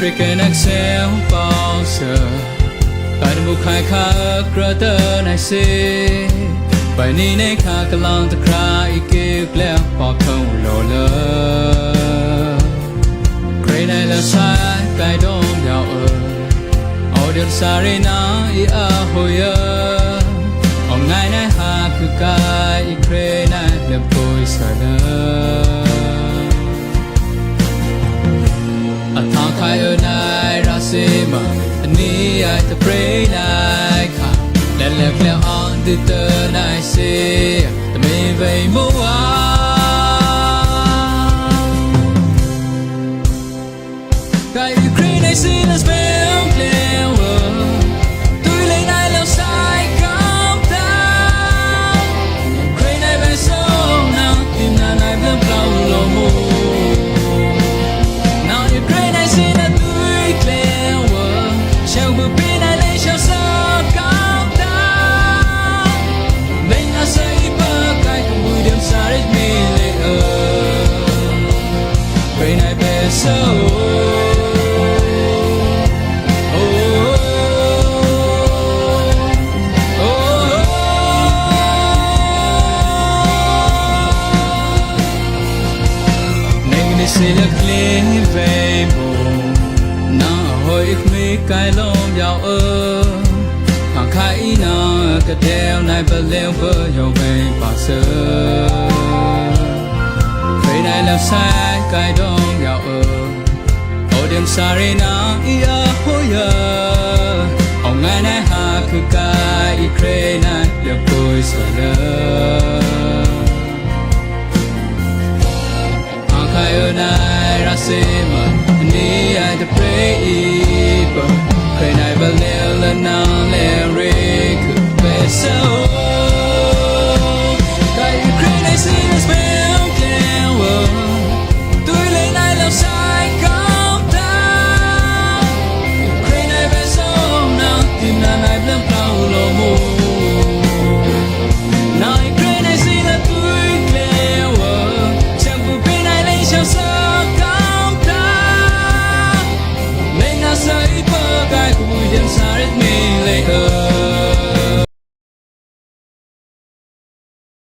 African accent pausa Pada mukhai kha krata nai se Bai ni nei kha kalang ta kra ike ple pa khong lo la Grey nai la sai kai dong yao Audience sare na I a hoya Ong ngai nai ha khu kai Grey nai le poi sa la Khai ở này ra xem mà ni ai ta pray này khá lên lẹo lẹo on từ từ này xe ta mê về mua cái kri này xin là spell lẹo tôi lấy này lẹo sai không ta kri này về sâu nào tìm nào này vẫn lâu lâu mua Sẽ là clean về mồm nó hồi mi cái lông giàu hàng khai nó cái đeo này bờ leo bờ dầu về bà sơ về này là sai cái đông giàu ở đêm xa re nó ia hối ông ngày này ha cứ cái kre này được tôi sợ khai ở này ra xem mà ni ai ta pray but khai này bao nhiêu lần nào lẽ re cứ về sau